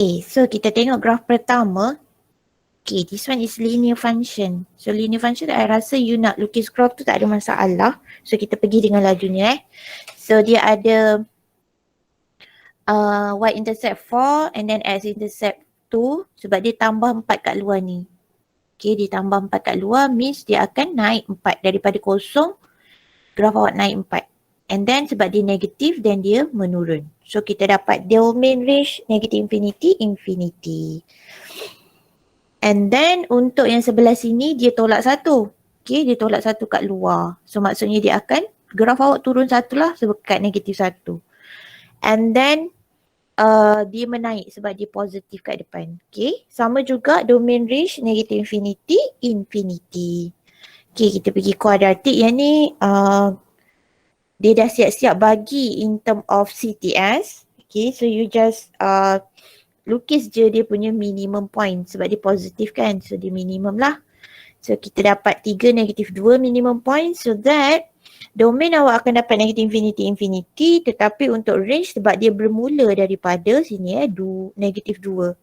Okay, so kita tengok graf pertama. Okay, this one is linear function. So linear function, I rasa you nak lukis graf tu tak ada masalah. So kita pergi dengan lajunya So dia ada y-intercept 4 and then x-intercept 2 sebab dia tambah 4 kat luar ni. Okay, dia tambah 4 kat luar means dia akan naik 4 daripada kosong, graf awak naik 4. And then sebab dia negatif then dia menurun. So kita dapat domain range negative infinity, infinity. And then untuk yang sebelah sini dia tolak 1. Okay, dia tolak 1 kat luar. So maksudnya dia akan, graf awak turun 1 lah sebab kat negatif 1. And then dia menaik sebab dia positif kat depan. Okay, sama juga domain range negative infinity, infinity. Okay, kita pergi kuadratik yang ni dia dah siap-siap bagi in term of CTS. Okay, so you just lukis je dia punya minimum point sebab dia positif kan. So dia minimum lah. So kita dapat 3 negatif 2 minimum point so that domain awak akan dapat negative infinity, infinity tetapi untuk range sebab dia bermula daripada sini negatif 2.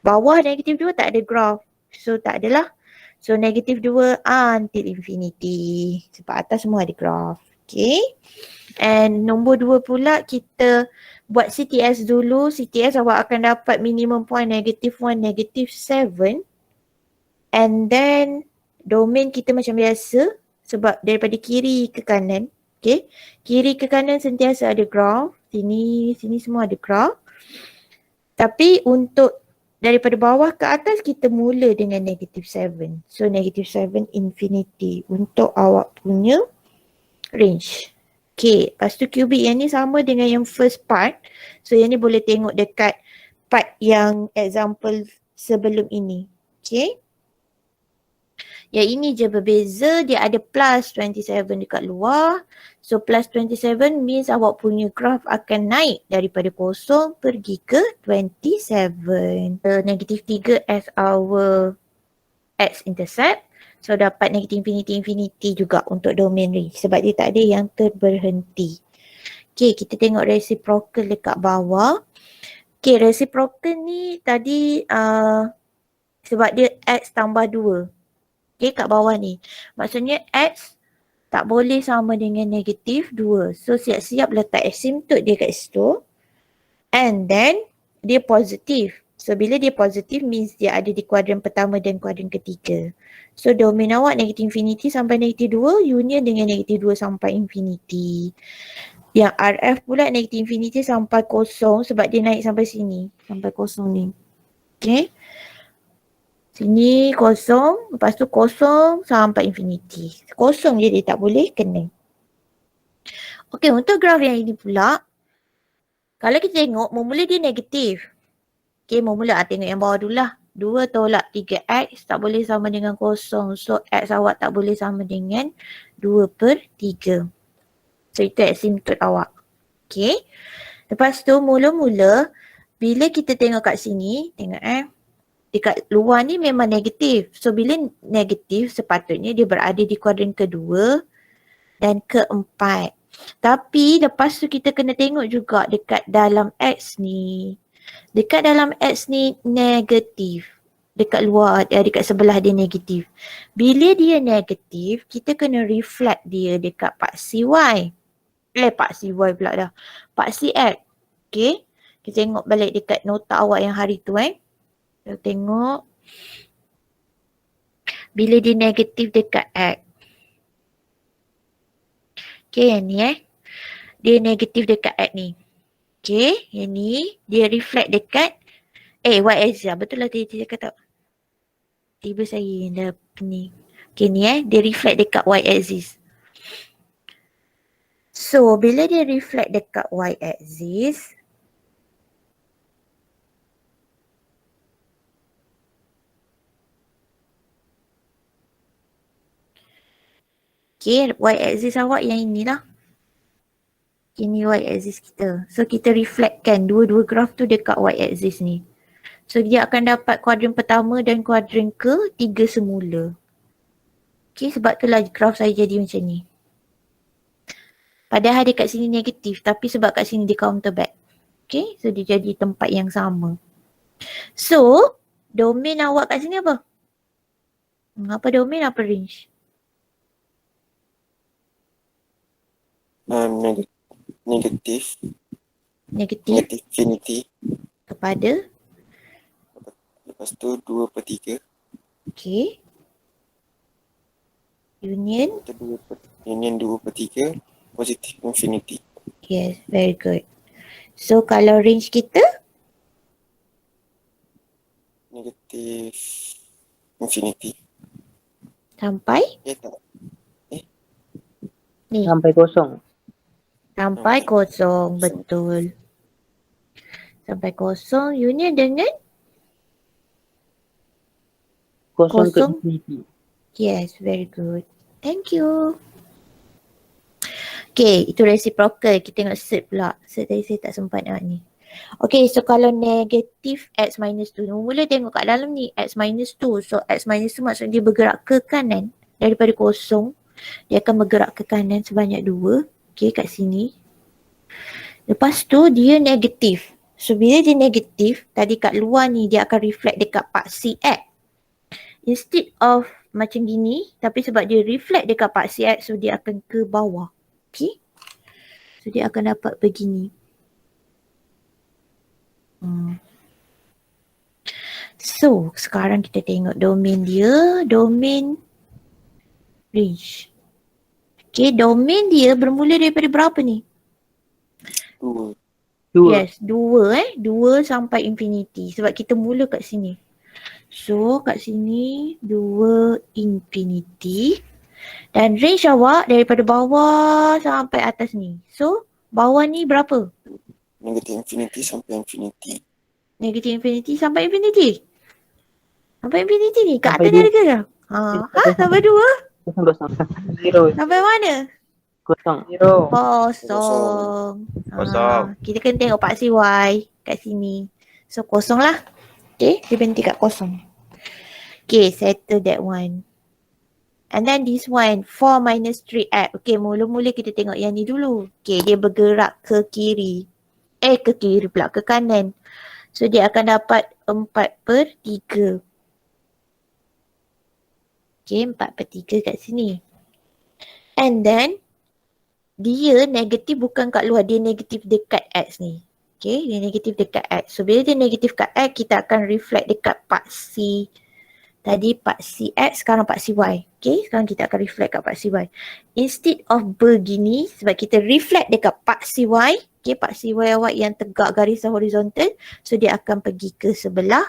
Bawah negatif 2 tak ada graph. So tak adalah. So negatif 2 until infinity. Sebab atas semua ada graph. Okay. And nombor 2 pula kita buat CTS dulu. CTS awak akan dapat minimum point negative 1, negative 7. And then domain kita macam biasa sebab daripada kiri ke kanan. Okay. Kiri ke kanan sentiasa ada graph. Sini semua ada graph. Tapi untuk daripada bawah ke atas kita mula dengan negative 7. So negative 7 infinity untuk awak punya range. Okay, lepas tu cubic yang ni sama dengan yang first part. So yang ni boleh tengok dekat part yang example sebelum ini. Okay. Yang ini je berbeza, dia ada plus 27 dekat luar. So plus 27 means awak punya graph akan naik daripada kosong pergi ke 27. Negative 3 as our x-intercept. So dapat negative infinity, infinity juga untuk domain range sebab dia tak ada yang terberhenti. Okay, kita tengok reciprocal dekat bawah. Okay, reciprocal ni tadi sebab dia x tambah 2. Okay, kat bawah ni. Maksudnya x tak boleh sama dengan negatif 2. So siap-siap letak asymptote dia kat situ. And then dia positif. So bila dia positif means dia ada di kuadran pertama dan kuadran ketiga. So domain awak negatif infinity sampai negatif 2, union dengan negatif 2 sampai infinity. Yang RF pula negatif infinity sampai kosong sebab dia naik sampai sini. Sampai kosong ni. Okay. Sini kosong, lepas tu kosong sampai infinity. Kosong je dia tak boleh kena. Okay, untuk graf yang ini pula, kalau kita tengok, mula dia negatif. Okay, mula tengok yang bawah dulu lah. 2 tolak 3x tak boleh sama dengan kosong. So, x awak tak boleh sama dengan 2/3. So, itu asymptote awak. Okay. Lepas tu, mula-mula, bila kita tengok kat sini, tengok dekat luar ni memang negatif. So, bila negatif, sepatutnya dia berada di kuadran kedua dan keempat. Tapi, lepas tu kita kena tengok juga dekat dalam X ni. Dekat dalam X ni negatif. Dekat luar, dekat sebelah dia negatif. Bila dia negatif, kita kena reflect dia dekat paksi Y. Paksi Y pula dah. Paksi X. Okay. Kita tengok balik dekat nota awak yang hari tu Kita tengok. Bila dia negatif dekat X. Okay, yang ni dia negatif dekat X ni. Okay, yang ni dia reflect dekat y-axis. Betul lah tadi kata. Tiba saya yang dah ni. Okay, ni dia reflect dekat y-axis. So, bila dia reflect dekat y-axis, okay, y-axis awak yang inilah. Ini y-axis kita. So, kita reflectkan dua-dua graf tu dekat y-axis ni. So, dia akan dapat kuadran pertama dan kuadran ketiga semula. Okay, sebab itulah graf saya jadi macam ni. Padahal dia kat sini negatif, tapi sebab kat sini dia counter back. Okay, so dia jadi tempat yang sama. So, domain awak kat sini apa? Apa domain, apa range? Negatif Negatif infinity. kepada, Lepas tu 2/3. okay. Union, Union 2/3. Positif infinity. yes, very good. So, kalau range kita, Negatif infinity. sampai Tak. ni, Sampai kosong. sampai kosong, betul. Sampai kosong, union dengan Kosong ke kosong. infinity. Yes, very good. Thank you. Okay, itu reciprocal. Kita tengok cert pula. Cert tadi saya tak sempat nak ni. Okay, so kalau negatif x minus 2. Mula tengok kat dalam ni x minus 2. So x minus 2 maksudnya dia bergerak ke kanan. Daripada kosong, dia akan bergerak ke kanan sebanyak 2. Okay, kat sini. Lepas tu dia negatif. So bila dia negatif, tadi kat luar ni dia akan reflect dekat paksi x. Instead of macam gini, tapi sebab dia reflect dekat paksi x, so dia akan ke bawah. Okay. So dia akan dapat begini. So sekarang kita tengok domain dia. Domain range. Okay, domain dia bermula daripada berapa ni? 2. Yes, 2 2 sampai infinity. Sebab kita mula kat sini. So kat sini 2 infinity. Dan range awak daripada bawah sampai atas ni. So bawah ni berapa? Negatif infinity sampai infinity. Negatif infinity sampai infinity. Sampai infinity ni. Kat Sampai atas ni ada ke tak? Sampai 2? Kosong. Zero. Sampai mana? Kosong. Zero. Kosong. Kita kena tengok paksi Y kat sini. So kosong lah. Okay, dia berhenti kat kosong. Okay, settle that one. And then this one, 4 minus 3x. Okay, mula-mula kita tengok yang ni dulu. Okay, dia bergerak ke kiri. Ke kiri pula, ke kanan. So dia akan dapat 4/3. Okay, 4/3 kat sini. And then, dia negatif bukan kat luar, dia negatif dekat X ni. Okay, dia negatif dekat X. So bila dia negatif kat X, kita akan reflect dekat paksi. Tadi paksi X, sekarang paksi Y. Okay, sekarang kita akan reflect kat paksi Y. Instead of begini, sebab kita reflect dekat paksi Y. Okay, paksi Y awak yang tegak garisan horizontal. So dia akan pergi ke sebelah.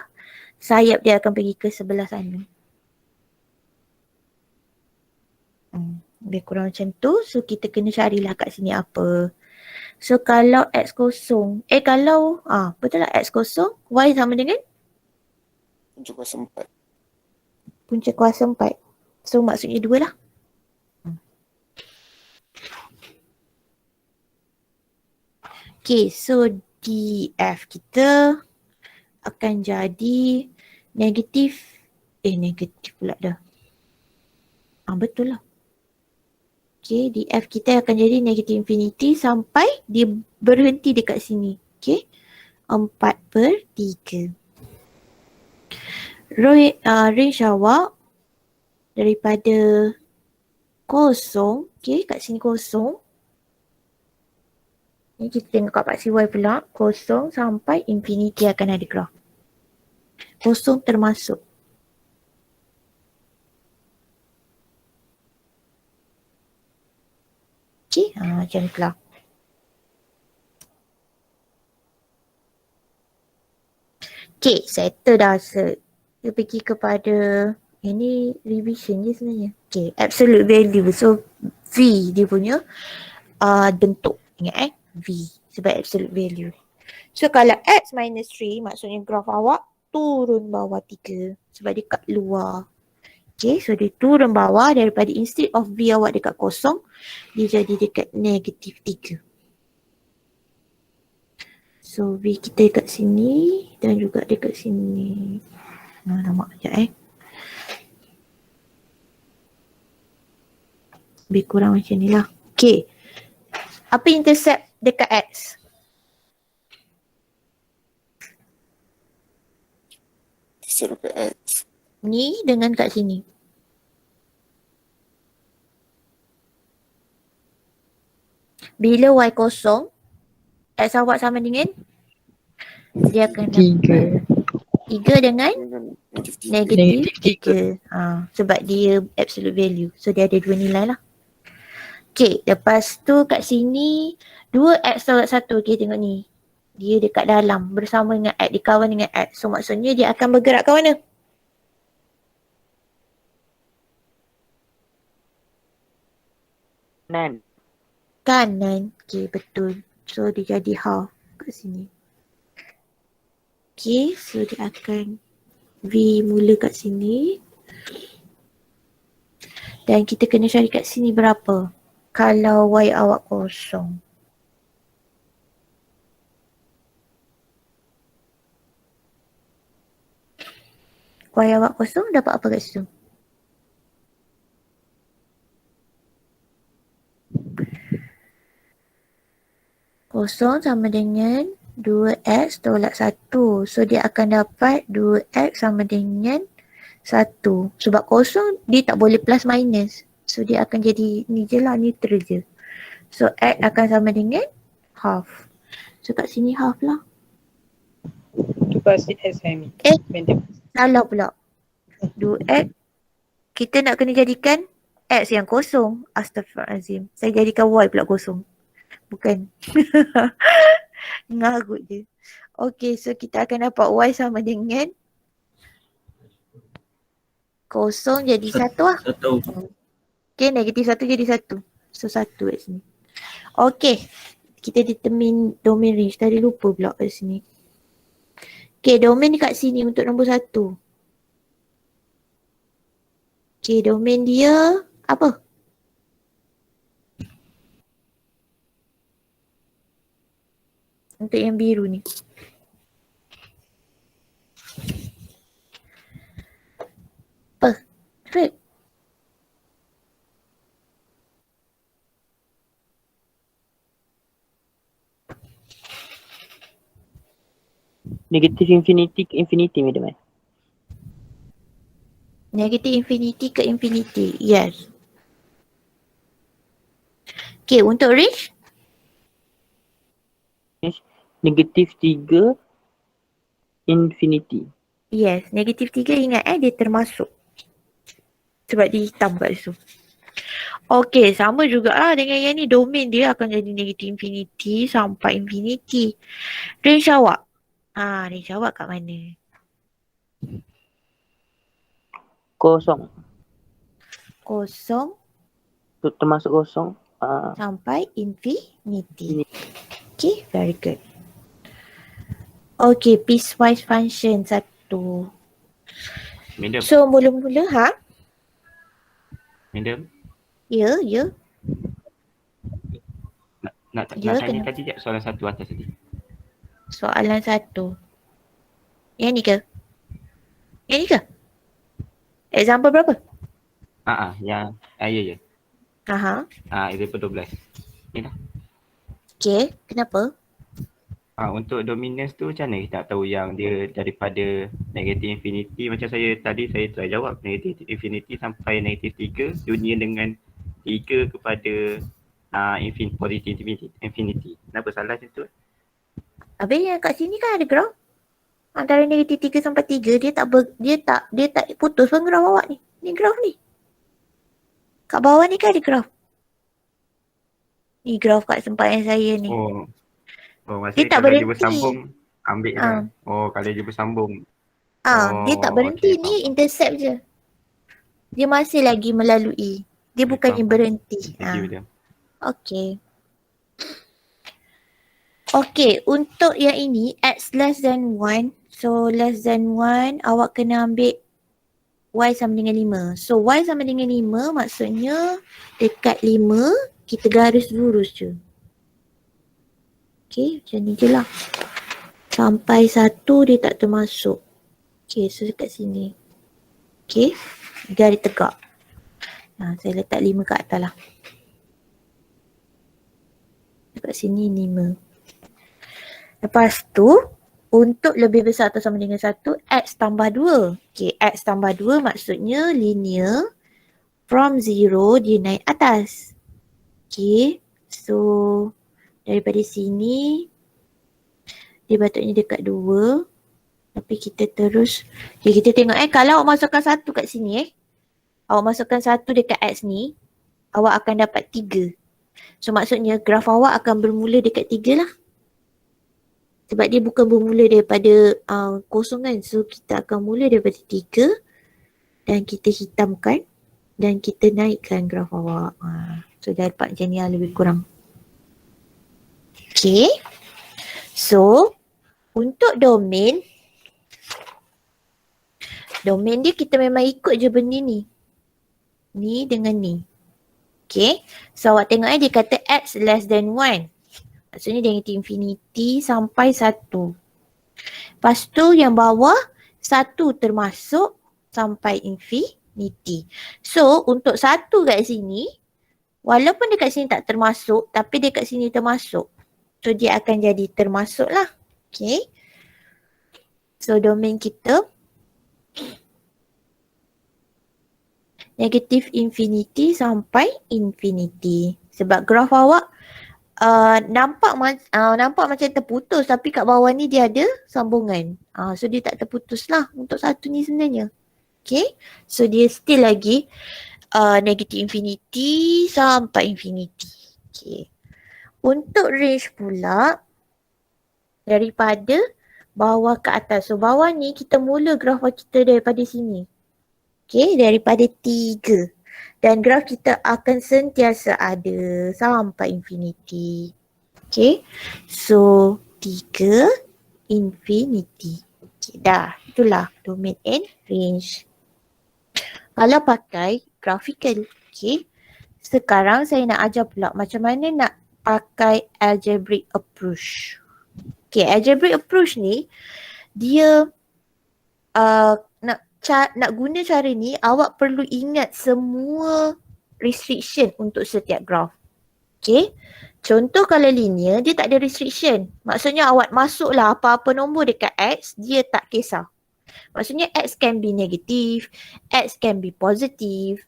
Sayap dia akan pergi ke sebelah sana. Lebih kurang macam tu. So kita kena carilah kat sini apa. So kalau X kosong. Kalau betul lah X kosong. Y sama dengan Punca kuasa 4. punca kuasa 4. So maksudnya 2 lah. Okay, so DF kita akan jadi negatif. Negatif pula dah. Betul lah. Okay, DF kita akan jadi negatif infinity sampai dia berhenti dekat sini. Okay, 4/3. Range awak daripada kosong. Okay, kat sini kosong. Ni kita tengok kat paksi Y pula. Kosong sampai infinity akan ada graf. Kosong termasuk. Okay, macam ni pula. Okay, settle dah set. Dia pergi kepada, ini revision je sebenarnya. Okay, absolute value. So, V dia punya bentuk. Ingat V sebab absolute value. So, kalau X minus 3 maksudnya graf awak turun bawah 3 sebab dia kat luar. Okay, so dia turun bawah daripada instead of V awak dekat kosong, dia jadi dekat negatif 3. So V kita dekat sini dan juga dekat sini. Nampak sekejap Lebih kurang macam ni lah. Okay. Apa intercept dekat X? seru ke X. Ni dengan kat sini. Bila Y kosong, X awak sama dengan dia akan dapat 3 dengan Dengan negatif 3. negatif 3. Sebab dia absolute value. So dia ada 2 nilai lah. Okay, lepas tu kat sini 2X tolak 1. Okay, tengok ni. Dia dekat dalam bersama dengan X, dia kawan dengan X. So maksudnya dia akan bergerak ke mana? Kanan. Kanan. Okay, betul. So dia jadi half kat sini. Okay, so dia akan V mula kat sini. Dan kita kena cari kat sini berapa? Kalau Y awak kosong. Y awak kosong dapat apa kat situ? Kosong sama dengan 2X tolak 1. So dia akan dapat 2X sama dengan 1. Sebab kosong dia tak boleh plus minus. So dia akan jadi ni je lah, neutral je. So X akan sama dengan half. So kat sini half lah. Tu pasti SME. Eh. Salah pula. 2X. Kita nak kena jadikan X yang kosong. Astaghfirullahaladzim. Saya jadikan Y pula kosong. Bukan. Ngarut je. Okay, so kita akan dapat Y sama dengan kosong jadi 1 lah. Okay, negatif 1 jadi 1. So 1 kat sini. Okay. Kita determine domain range. Tadi lupa pula kat sini. Okay, domain kat sini untuk nombor 1. Okay, domain dia apa? Untuk yang biru ni. Apa? Fred? Negatif infinity ke infinity, madam. Negatif infinity ke infinity. Yes. Okay, untuk range? Negatif 3 infinity. Yes, negatif 3 ingat dia termasuk. Sebab dia hitam kat situ. Okay, sama jugalah dengan yang ni. Domain dia akan jadi negatif infinity sampai infinity. Range awak? Range awak kat mana? Kosong. Kosong Termasuk kosong. sampai infinity. Okay, very good. Okay, piecewise function 1. Madam, So, mula-mula madam, Ya. nak Ya, tanya kenapa? tadi tak soalan 1 atas tadi? Soalan 1. Yang ni ke? Yang ni ke? Example berapa? Ya. Ya. Aha. Example 12. Ni dah. Okay, kenapa? Untuk dominance tu macam mana kita nak tahu yang dia daripada negatif infinity, macam saya try jawab negatif infinity sampai negatif 3 union dengan 3 kepada positif infinity. Kenapa salah macam tu? Habis yang kat sini kan ada graf. Antara negatif 3 sampai 3 dia tak putus pun graf awak ni. Ni graf ni. Kat bawah ni kan ada graf. Ni graf kat sempadan saya ni. Maksudnya tak kalau dia berhenti. bersambung ambil lah. Kalau dia bersambung. Dia tak berhenti okey, ni, faham. intercept je. Dia masih lagi melalui. Dia bukannya faham. berhenti. Thank you, madam. Okay. Okay, untuk yang ini x less than 1. So less than 1 awak kena ambil y sama dengan 5. So y sama dengan 5 maksudnya dekat 5 kita garis lurus je. Okay, macam ni je lah. Sampai 1 dia tak termasuk. Okay, so dekat sini. Okay, garis tegak. Saya letak 5 kat atas lah. Dekat sini 5. Lepas tu, untuk lebih besar atau sama dengan 1, X tambah 2. Okay, X tambah 2 maksudnya linear from 0 dia naik atas. Okay, so daripada sini dia patutnya dekat 2. Tapi kita terus, okay, kita tengok kalau awak masukkan 1 kat sini awak masukkan 1 dekat X ni, awak akan dapat 3. So maksudnya graf awak akan bermula dekat 3 lah. Sebab dia bukan bermula daripada kosong kan. So kita akan mula daripada 3 dan kita hitamkan dan kita naikkan graf awak. So dah dapat macam ni lah lebih kurang. Okay. So untuk domain dia kita memang ikut je benda ni. Ni dengan ni. Okay. So awak tengok dia kata X less than 1. Maksudnya negatif infinity sampai 1. Lepas tu yang bawah 1 termasuk sampai infinity. So untuk 1 kat sini, walaupun dekat sini tak termasuk tapi dekat sini termasuk. So dia akan jadi termasuk lah. Okay. So domain kita negatif infinity sampai infinity. Sebab graf awak nampak macam terputus tapi kat bawah ni dia ada sambungan. So dia tak terputus lah untuk 1 ni sebenarnya. Okay. So dia still lagi negatif infinity sampai infinity. Okay. Untuk range pula daripada bawah ke atas. So bawah ni kita mula graf kita daripada sini. Okay. Daripada 3. Dan graf kita akan sentiasa ada sampai infinity. Okay. So 3 infinity. Okay, dah. Itulah domain and range. Kalau pakai graphical. Okay. Sekarang saya nak ajar pula macam mana nak pakai algebraic approach. Okay, algebraic approach ni dia nak guna cara ni awak perlu ingat semua restriction untuk setiap graf. Okay. Contoh kalau linear dia tak ada restriction. Maksudnya awak masuklah apa-apa nombor dekat X, dia tak kisah. Maksudnya X can be negative, X can be positive,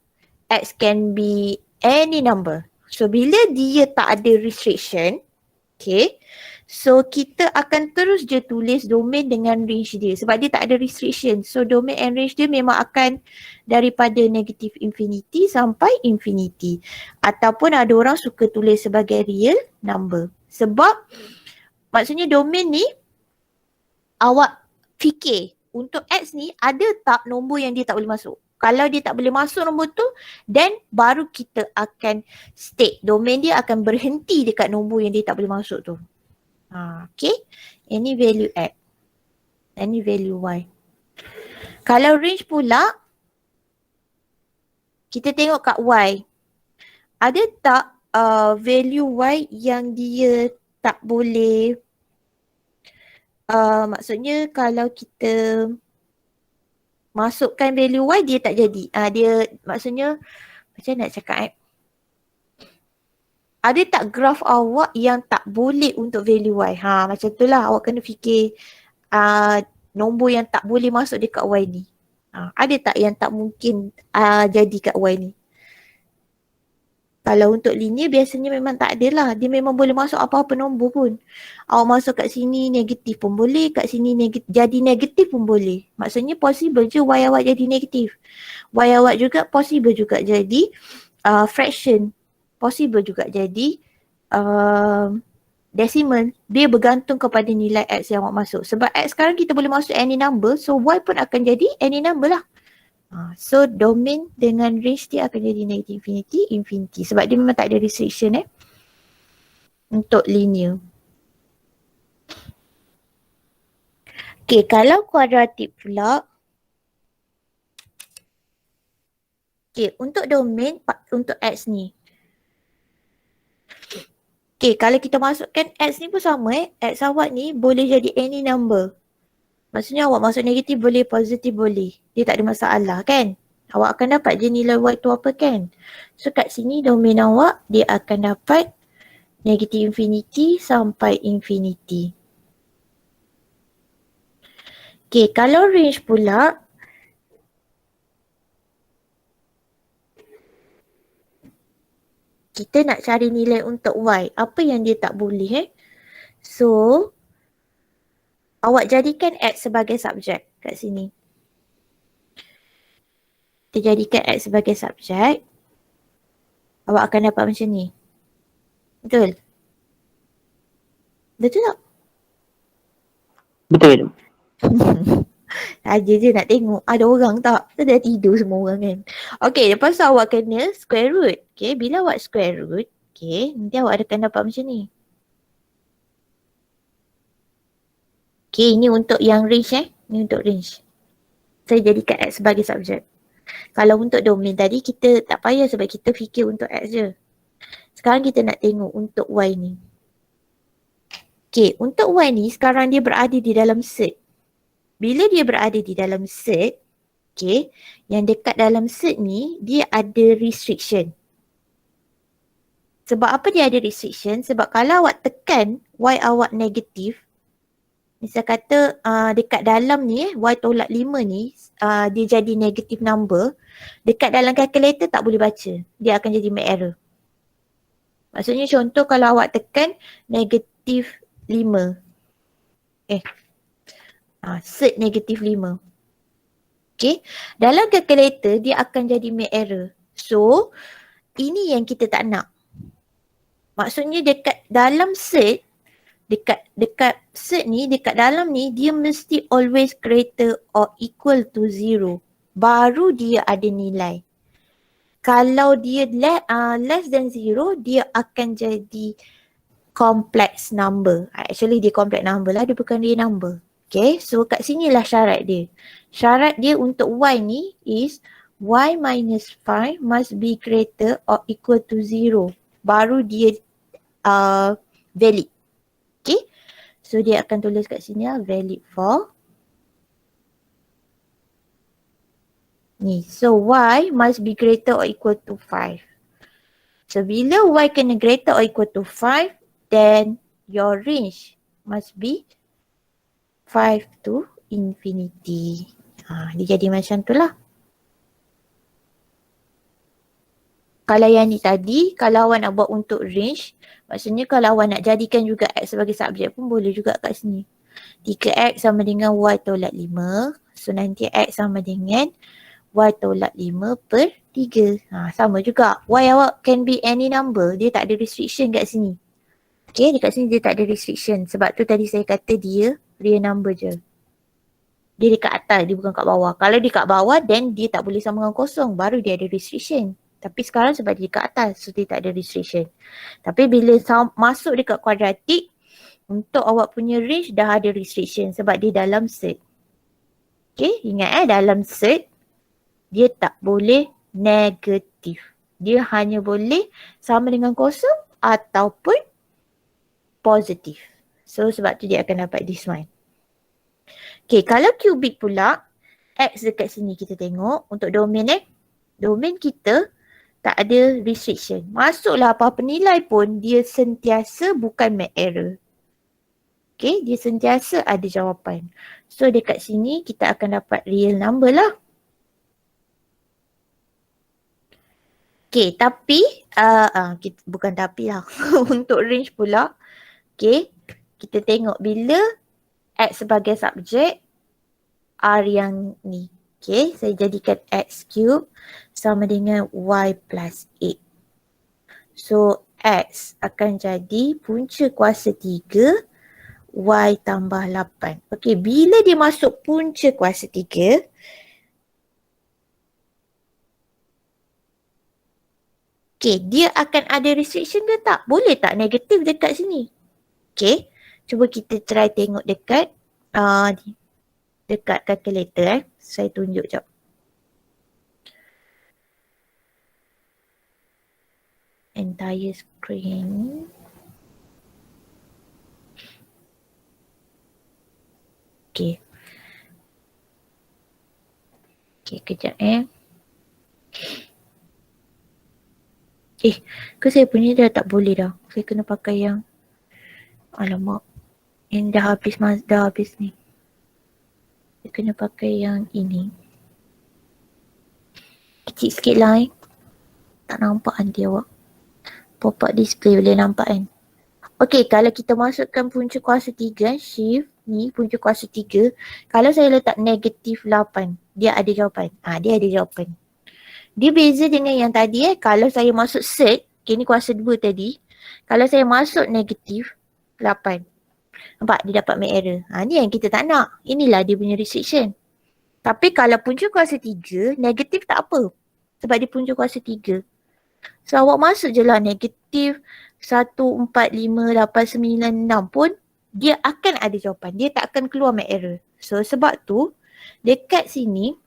X can be any number. So bila dia tak ada restriction, okay, so kita akan terus je tulis domain dengan range dia sebab dia tak ada restriction. So domain and range dia memang akan daripada negative infinity sampai infinity. Ataupun ada orang suka tulis sebagai real number. Sebab maksudnya domain ni awak fikir untuk X ni ada tak nombor yang dia tak boleh masuk. Kalau dia tak boleh masuk nombor tu, then baru kita akan state. Domain dia akan berhenti dekat nombor yang dia tak boleh masuk tu. Okay. Any value X. Any value Y. Kalau range pula, kita tengok kat Y. Ada tak value Y yang dia tak boleh, maksudnya kalau kita masukkan value Y dia tak jadi. Dia maksudnya macam nak cakap ada tak graf awak yang tak boleh untuk value Y? Macam tu lah awak kena fikir nombor yang tak boleh masuk dekat Y ni. Ada tak yang tak mungkin jadi kat Y ni? Kalau untuk linear biasanya memang tak ada lah. Dia memang boleh masuk apa-apa nombor pun. Awak masuk kat sini negatif pun boleh, kat sini jadi negatif pun boleh. Maksudnya possible je Y awak jadi negatif. Y awak juga possible juga jadi fraction. Possible juga jadi decimal. Dia bergantung kepada nilai X yang awak masuk. Sebab X sekarang kita boleh masuk any number, so Y pun akan jadi any number lah. So domain dengan range dia akan jadi negative infinity, infinity. Sebab dia memang tak ada restriction untuk linear. Okay, kalau kuadratik pula. Okay, untuk domain, untuk X ni. Okay, kalau kita masukkan X ni pun sama X awak ni boleh jadi any number. Maksudnya awak masuk negatif boleh, positif boleh. Dia tak ada masalah kan? Awak akan dapat je nilai Y tu apa kan? So kat sini domain awak dia akan dapat negatif infinity sampai infinity. Okay, kalau range pula, kita nak cari nilai untuk Y. Apa yang dia tak boleh So, awak jadikan X sebagai subjek kat sini. Kita jadikan X sebagai subjek. Awak akan dapat macam ni. Betul? Betul tak? Betul madam. Saja je nak tengok ada orang tak. Kita dah tidur semua orang kan. Okay, lepas tu awak kena square root. Okay, bila awak square root, okay, nanti awak akan dapat macam ni. Okay, ini untuk yang range Ini untuk range. Saya jadikan X sebagai subjek. Kalau untuk domain tadi kita tak payah sebab kita fikir untuk X je. Sekarang kita nak tengok untuk Y ni. Okay, untuk Y ni sekarang dia berada di dalam set. Bila dia berada di dalam set, okay, yang dekat dalam set ni dia ada restriction. Sebab apa dia ada restriction? Sebab kalau awak tekan Y awak negatif, misal kata dekat dalam ni Y tolak 5 ni dia jadi negative number. Dekat dalam calculator tak boleh baca. Dia akan jadi make error. Maksudnya contoh kalau awak tekan negatif 5. Set negatif 5. Okay. Dalam calculator dia akan jadi make error. So ini yang kita tak nak. Maksudnya dekat dalam set, dekat set ni, dekat dalam ni dia mesti always greater or equal to 0. Baru dia ada nilai. Kalau dia less than 0, dia akan jadi complex number. Actually dia complex number lah, dia bukan real number. Okay, so kat sinilah syarat dia. Syarat dia untuk Y ni is Y minus 5 must be greater or equal to 0. Baru dia valid. Okay, so dia akan tulis kat sini valid for ni. So Y must be greater or equal to 5. So bila Y kena greater or equal to 5, then your range must be 5 to infinity. Dia jadi macam tu lah. Kalau yang ni tadi, kalau awak nak buat untuk range, maksudnya kalau awak nak jadikan juga X sebagai subjek pun boleh juga kat sini. 3X sama dengan Y tolak 5. So nanti X sama dengan Y tolak 5 per 3. Sama juga. Y awak can be any number. Dia tak ada restriction kat sini. Okay, dekat sini dia tak ada restriction. Sebab tu tadi saya kata dia real number je. Dia dekat atas, dia bukan kat bawah. Kalau dia kat bawah, then dia tak boleh sama dengan kosong. Baru dia ada restriction. Tapi sekarang sebab dia kat atas, so dia tak ada restriction. Tapi bila masuk dekat kuadratik, untuk awak punya range dah ada restriction sebab dia dalam set. Okay, ingat dalam set, dia tak boleh negatif. Dia hanya boleh sama dengan kosong ataupun positif. So sebab tu dia akan dapat this one. Okay, kalau cubic pula, X dekat sini kita tengok untuk domain domain kita tak ada restriction. Masuklah apa-apa nilai pun dia sentiasa bukan make error. Okay, dia sentiasa ada jawapan. So dekat sini kita akan dapat real number lah. Okay, tapi bukan tapi lah. Untuk range pula, okay, kita tengok bila X sebagai subjek, R yang ni. Okay, saya jadikan X cube sama dengan Y plus 8. So, X akan jadi punca kuasa 3, Y tambah 8. Okay, bila dia masuk punca kuasa 3, okay, dia akan ada restriction ke tak? Boleh tak negatif dekat sini? Okay, cuba kita try tengok dekat dekat calculator Saya tunjuk jap. Entire screen. Okay. Okay, kejap ke saya punya dah tak boleh dah. Saya kena pakai yang alamak. Yang dah habis ni. Dia kena pakai yang ini. Kecil sikit lah Tak nampak nanti awak. Pop-up display boleh nampak kan? Okey, kalau kita masukkan punca kuasa 3, shift ni punca kuasa 3. Kalau saya letak negatif 8, dia ada jawapan. Dia ada jawapan. Dia beza dengan yang tadi kalau saya masuk set, ni kuasa 2 tadi. Kalau saya masuk negatif 8. Nampak dia dapat make error. Ni yang kita tak nak. Inilah dia punya restriction. Tapi kalau punca kuasa 3, negatif tak apa. Sebab dia punca kuasa 3. So awak masuk je lah negatif 1, 4, 5, 8, 9, 6 pun dia akan ada jawapan. Dia tak akan keluar make error. So sebab tu dekat sini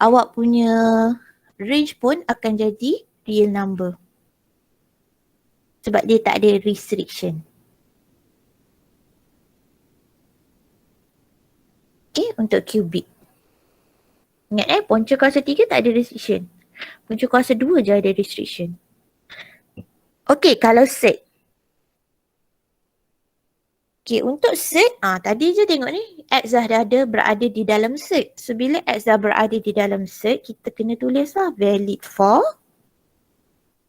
awak punya range pun akan jadi real number. Sebab dia tak ada restriction. Untuk cubic. Ingat punca kuasa 3 tak ada restriction. Punca kuasa 2 je ada restriction. Kalau set. Untuk set, tadi je tengok ni, X dah ada berada di dalam set. So, bila X dah berada di dalam set, kita kena tulis lah valid for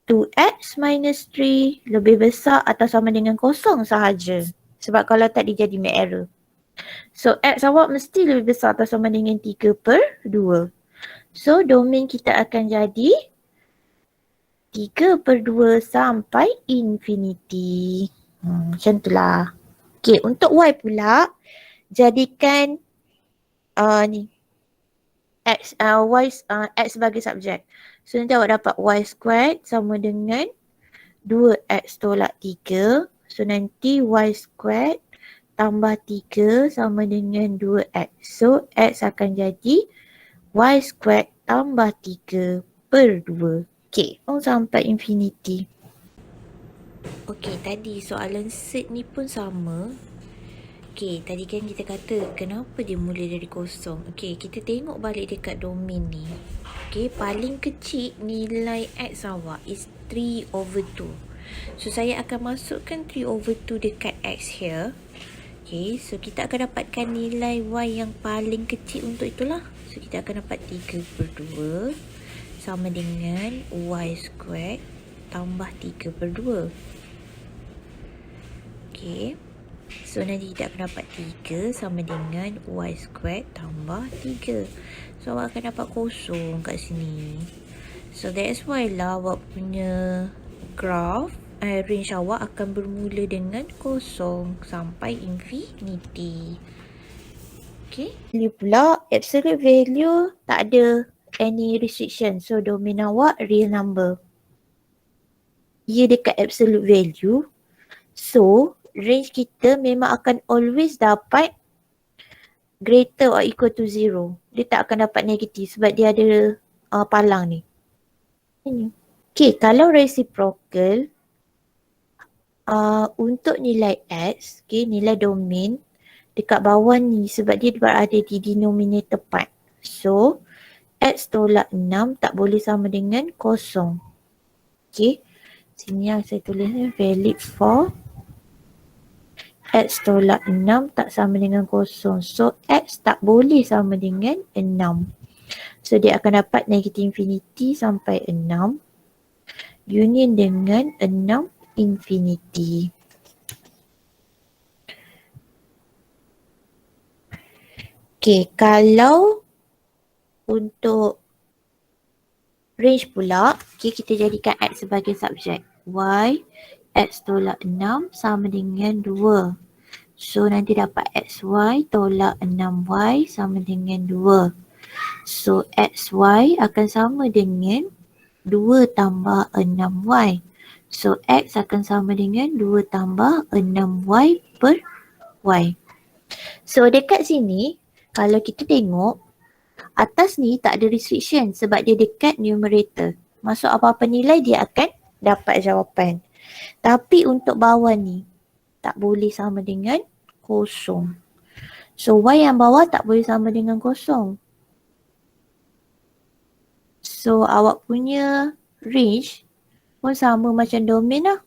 2X minus 3 lebih besar atau sama dengan kosong sahaja. Sebab kalau tak dia jadi make error. So, X awak mesti lebih besar atau sama dengan 3/2. So, domain kita akan jadi 3/2 sampai infinity. Macam tu lah. Untuk Y pula, jadikan ni X, X sebagai subjek. So, nanti awak dapat Y squared sama dengan 2X tolak 3. So, nanti Y squared tambah 3 sama dengan 2X. So, X akan jadi Y squared tambah 3/2. Sampai infinity. Tadi soalan set ni pun sama. Tadi kan kita kata kenapa dia mula dari kosong. Kita tengok balik dekat domain ni. Paling kecil nilai X awak is 3/2. So, saya akan masukkan 3/2 dekat X here. So kita akan dapatkan nilai Y yang paling kecil untuk itulah. So kita akan dapat 3/2 sama dengan Y squared tambah 3/2. So nanti kita akan dapat 3 sama dengan Y squared tambah 3. So awak akan dapat kosong kat sini. So that's why lah awak punya graph range awak akan bermula dengan 0 sampai infinity. Ini pula absolute value tak ada any restriction. So domain awak real number. Ia dekat absolute value. So range kita memang akan always dapat greater or equal to 0. Dia tak akan dapat negatif sebab dia ada palang ni. Kalau reciprocal untuk nilai X, nilai domain dekat bawah ni sebab dia berada di denominator part. So, X tolak 6 tak boleh sama dengan 0. Sini yang saya tulis ni valid for X tolak 6 tak sama dengan 0. So, X tak boleh sama dengan 6. So, dia akan dapat negatif infinity sampai 6. Union dengan 6 infinity. Kalau untuk range pula, kita jadikan X sebagai subjek. Y, X tolak 6 sama dengan 2. So nanti dapat XY tolak 6Y sama dengan 2. So XY akan sama dengan 2 tambah 6Y. So, X akan sama dengan 2 tambah 6Y per Y. So, dekat sini, kalau kita tengok, atas ni tak ada restriction sebab dia dekat numerator. Masuk apa-apa nilai, dia akan dapat jawapan. Tapi untuk bawah ni, tak boleh sama dengan 0. So, Y yang bawah tak boleh sama dengan 0. So, awak punya range pun sama macam domain lah.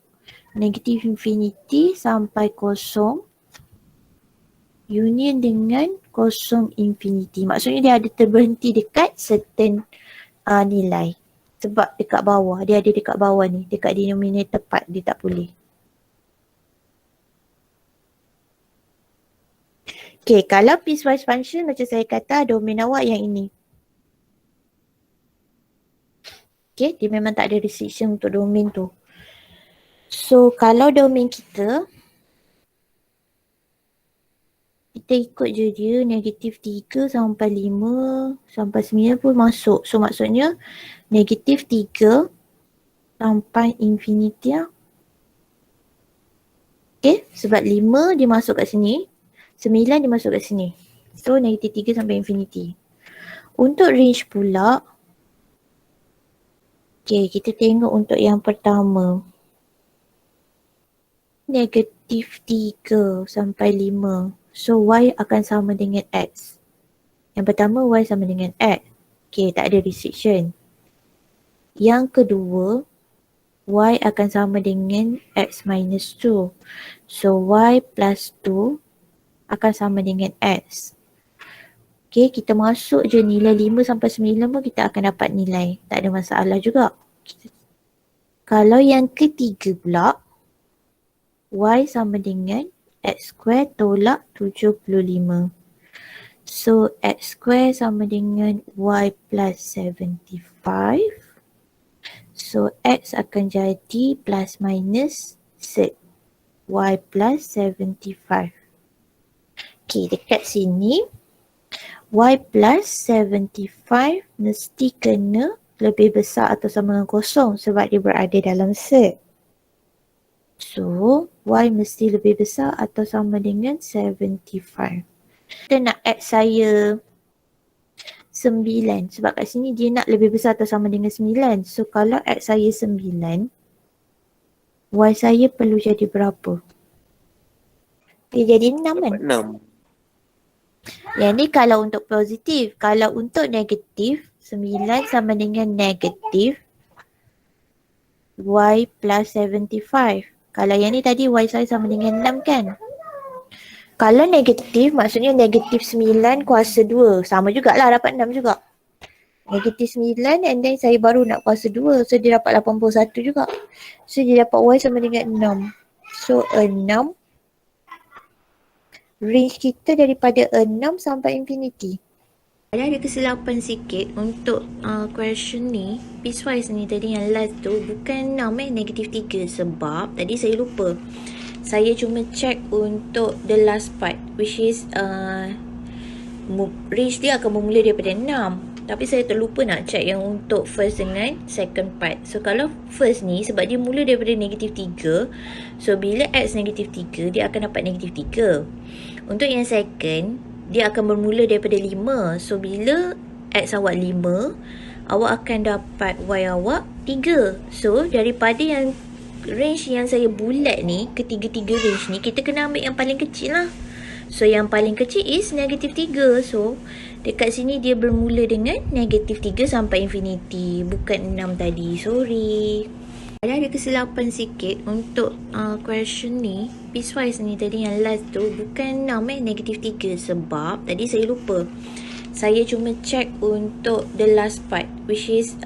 Negatif infinity sampai 0. union dengan kosong infinity. Maksudnya dia ada terberhenti dekat certain nilai. Sebab dekat bawah, dia ada dekat bawah ni, dekat denominator part, dia tak boleh. Okay, kalau piecewise function macam saya kata, domain awak yang ini. Okay, dia memang tak ada restriction untuk domain tu. So, kalau domain kita ikut je dia negatif 3 sampai 5 sampai 9 pun masuk. So, maksudnya negatif 3 sampai infinity lah. Okay, sebab 5 dia masuk kat sini, 9 dia masuk kat sini. So, negatif 3 sampai infinity. Untuk range pula, okay, kita tengok untuk yang pertama. Negatif 3 sampai 5. So, y akan sama dengan x. Yang pertama, y sama dengan x. Okay, tak ada restriction. Yang kedua, y akan sama dengan x minus 2. So, y plus 2 akan sama dengan x. Okay, kita masuk je nilai 5 sampai 9 pun kita akan dapat nilai. Tak ada masalah juga. Kalau yang ketiga pula, y sama dengan x square tolak 75. So, x square sama dengan y plus 75. So, x akan jadi plus minus z. Y plus 75. Okay, dekat sini, y plus 75 mesti kena lebih besar atau sama dengan kosong sebab dia berada dalam set. So, y mesti lebih besar atau sama dengan 75. Kita nak x saya 9 sebab kat sini dia nak lebih besar atau sama dengan 9. So, kalau x saya 9, y saya perlu jadi berapa? Dia jadi 6 kan? Dapat 6. Yang ni kalau untuk positif. Kalau untuk negatif, 9 sama dengan negatif y plus 75. Kalau yang ni tadi y saya sama dengan 6 kan? Kalau negatif maksudnya negatif 9 kuasa 2. Sama jugalah dapat 6 juga. Negatif 9 and then saya baru nak kuasa 2. So dia dapat 81 juga. So dia dapat y sama dengan 6. So 6. Range kita daripada 6 sampai infinity. Ada kesilapan sikit untuk question ni. Piecewise ni tadi yang last tu bukan 6 negatif 3 sebab tadi saya lupa. Saya cuma check untuk the last part which is range dia akan bermula daripada 6. Tapi saya terlupa nak check yang untuk first dengan second part. So kalau first ni sebab dia mula daripada negatif 3. So bila x negatif 3 dia akan dapat negatif 3. Untuk yang second dia akan bermula daripada 5. So bila x awak 5, awak akan dapat y awak 3. So daripada yang range yang saya bulat ni, ketiga-tiga range ni, kita kena ambil yang paling kecil lah. So yang paling kecil is negatif 3. So dekat sini dia bermula dengan negatif 3 sampai infinity. Bukan 6 tadi, sorry. Ada kesilapan sikit untuk question ni. Piecewise ni tadi yang last tu bukan 6 negatif 3 sebab tadi saya lupa. Saya cuma check untuk the last part which is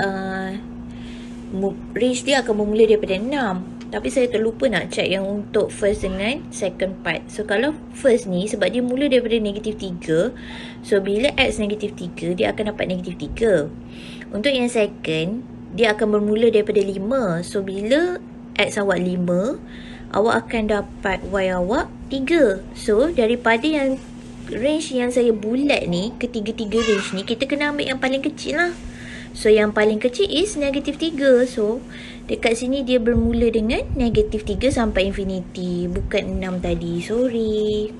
range dia akan bermula daripada 6. Tapi saya terlupa nak check yang untuk first dengan second part. So kalau first ni sebab dia mula daripada negatif 3. So bila x negatif 3 dia akan dapat negatif 3. Untuk yang second dia akan bermula daripada 5. So bila x awak 5, awak akan dapat y awak 3. So daripada yang range yang saya bulat ni, ketiga-tiga range ni, kita kena ambil yang paling kecil lah. So yang paling kecil is negatif 3. So dekat sini dia bermula dengan negatif 3 sampai infinity. Bukan 6 tadi, sorry.